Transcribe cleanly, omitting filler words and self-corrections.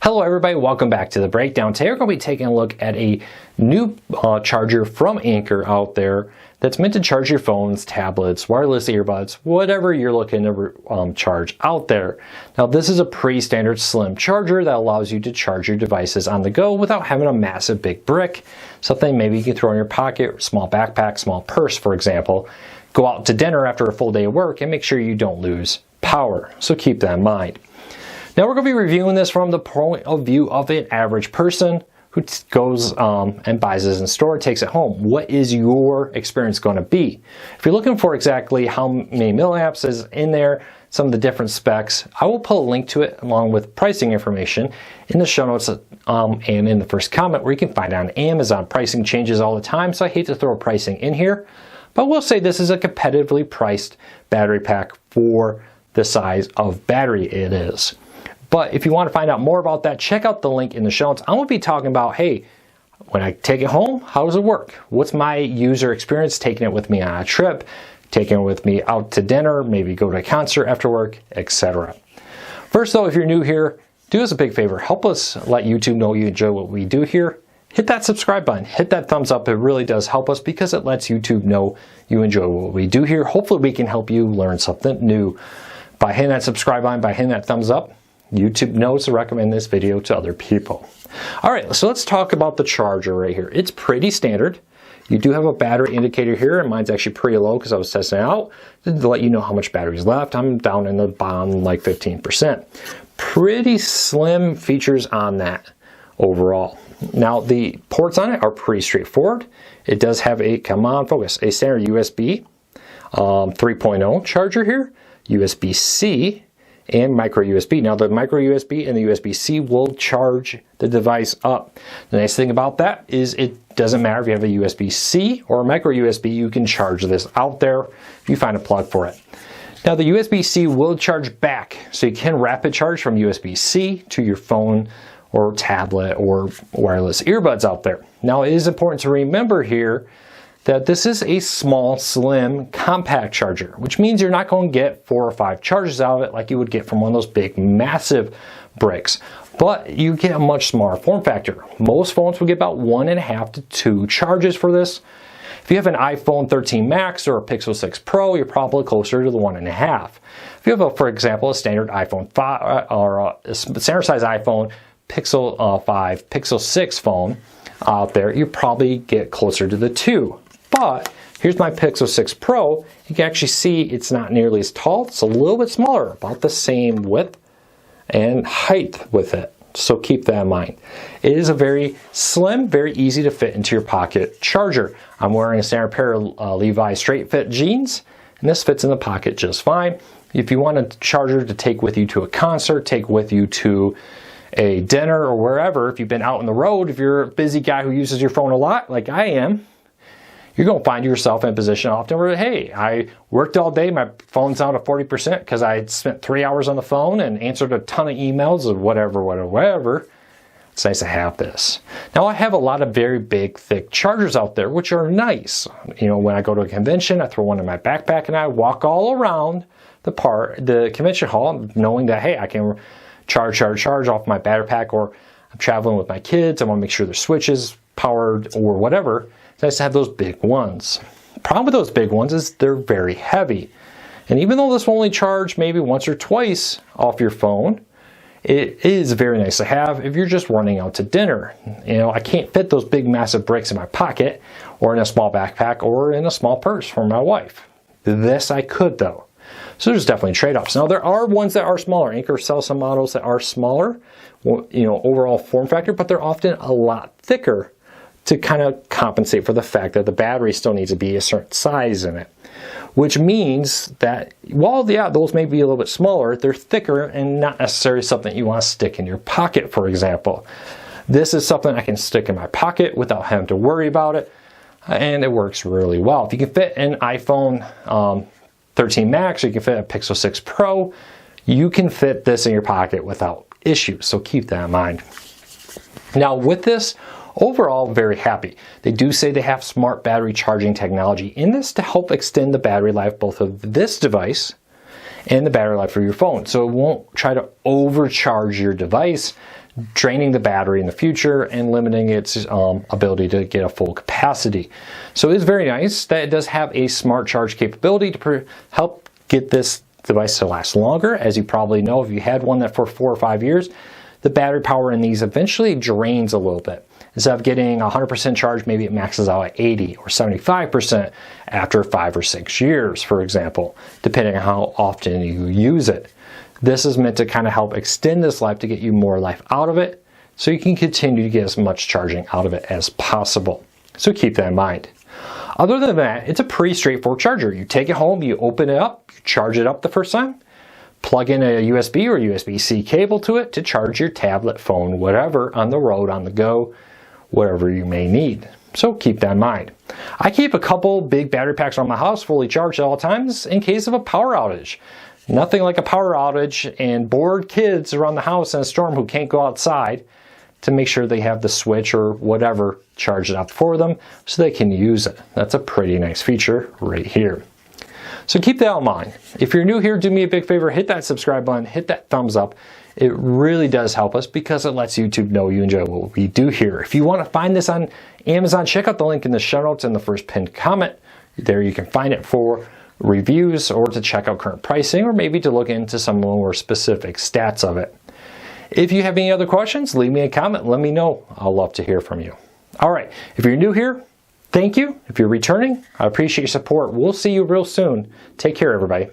Hello everybody, welcome back to the breakdown. Today we're going to be taking a look at a new charger from Anker out there that's meant to charge your phones, tablets, wireless earbuds, whatever you're looking to charge out there. Now this is a pretty standard slim charger that allows you to charge your devices on the go without having a massive big brick. Something maybe you can throw in your pocket, small backpack, small purse for example. Go out to dinner after a full day of work and make sure you don't lose power. So keep that in mind. Now we're going to be reviewing this from the point of view of an average person who goes and buys this in store, takes it home. What is your experience going to be? If you're looking for exactly how many milliamps is in there, some of the different specs, I will put a link to it along with pricing information in the show notes and in the first comment where you can find it on Amazon. Pricing changes all the time, so I hate to throw pricing in here, but we'll say this is a competitively priced battery pack for the size of battery it is. But if you want to find out more about that, check out the link in the show notes. I'm going to be talking about, hey, when I take it home, how does it work? What's my user experience taking it with me on a trip, taking it with me out to dinner, maybe go to a concert after work, etc. First though, if you're new here, do us a big favor. Help us let YouTube know you enjoy what we do here. Hit that subscribe button, hit that thumbs up. It really does help us because it lets YouTube know you enjoy what we do here. Hopefully we can help you learn something new. By hitting that subscribe button, by hitting that thumbs up, YouTube knows to recommend this video to other people. Alright, so let's talk about the charger right here. It's pretty standard. You do have a battery indicator here, and mine's actually pretty low because I was testing it out to let you know how much battery's left. I'm down in the bottom like 15%. Pretty slim features on that overall. Now the ports on it are pretty straightforward. It does have a, come on focus, a standard USB 3.0 charger here, USB-C, and micro USB. Now the micro USB and the USB-C will charge the device up. The nice thing about that is it doesn't matter if you have a USB-C or a micro USB, you can charge this out there if you find a plug for it. Now the USB-C will charge back, so you can rapid charge from USB-C to your phone or tablet or wireless earbuds out there. Now it is important to remember here that this is a small, slim, compact charger, which means you're not going to get 4 or 5 charges out of it like you would get from one of those big, massive bricks. But you get a much smaller form factor. Most phones will get about 1.5 to 2 charges for this. If you have an iPhone 13 Max or a Pixel 6 Pro, you're probably closer to the 1.5. If you have, for example, a standard iPhone 5 or a standard size iPhone, Pixel 5, Pixel 6 phone out there, you probably get closer to the 2. But here's my Pixel 6 Pro. You can actually see it's not nearly as tall. It's a little bit smaller, about the same width and height with it. So keep that in mind. It is a very slim, very easy to fit into your pocket charger. I'm wearing a standard pair of Levi straight fit jeans, and this fits in the pocket just fine. If you want a charger to take with you to a concert, take with you to a dinner or wherever, if you've been out on the road, if you're a busy guy who uses your phone a lot, like I am, you're going to find yourself in a position often where, hey, I worked all day, my phone's down to 40% because I spent 3 hours on the phone and answered a ton of emails or whatever. It's nice to have this. Now I have a lot of very big, thick chargers out there, which are nice. You know, when I go to a convention, I throw one in my backpack and I walk all around the convention hall knowing that, hey, I can charge off my battery pack, or I'm traveling with my kids, I want to make sure their switch is powered or whatever. It's nice to have those big ones. The problem with those big ones is they're very heavy. And even though this will only charge maybe once or twice off your phone, it is very nice to have if you're just running out to dinner. You know, I can't fit those big massive bricks in my pocket or in a small backpack or in a small purse for my wife. This I could though. So there's definitely trade-offs. Now there are ones that are smaller. Anker sells some models that are smaller, you know, overall form factor, but they're often a lot thicker to kind of compensate for the fact that the battery still needs to be a certain size in it. Which means that while, yeah, those may be a little bit smaller, they're thicker and not necessarily something you want to stick in your pocket, for example. This is something I can stick in my pocket without having to worry about it, and it works really well. If you can fit an iPhone 13 Max or you can fit a Pixel 6 Pro, you can fit this in your pocket without issues, so keep that in mind. Now with this, overall, very happy. They do say they have smart battery charging technology in this to help extend the battery life both of this device and the battery life for your phone. So it won't try to overcharge your device draining the battery in the future and limiting its ability to get a full capacity. So it's very nice that it does have a smart charge capability to help get this device to last longer. As you probably know, if you had one that for 4 or 5 years, the battery power in these eventually drains a little bit. Instead of getting 100% charge, maybe it maxes out at 80 or 75% after 5 or 6 years, for example, depending on how often you use it. This is meant to kind of help extend this life to get you more life out of it, so you can continue to get as much charging out of it as possible. So keep that in mind. Other than that, it's a pretty straightforward charger. You take it home, you open it up, you charge it up the first time, plug in a USB or USB-C cable to it to charge your tablet, phone, whatever, on the road, on the go, whatever you may need. So keep that in mind. I keep a couple big battery packs around my house fully charged at all times in case of a power outage. Nothing like a power outage and bored kids around the house in a storm who can't go outside, to make sure they have the switch or whatever charged up for them so they can use it. That's a pretty nice feature right here. So keep that in mind. If you're new here, do me a big favor, hit that subscribe button, hit that thumbs up. It really does help us because it lets YouTube know you enjoy what we do here. If you want to find this on Amazon, check out the link in the show notes and the first pinned comment. There you can find it for reviews or to check out current pricing or maybe to look into some more specific stats of it. If you have any other questions, leave me a comment. Let me know. I'll love to hear from you. All right. If you're new here, thank you. If you're returning, I appreciate your support. We'll see you real soon. Take care, everybody.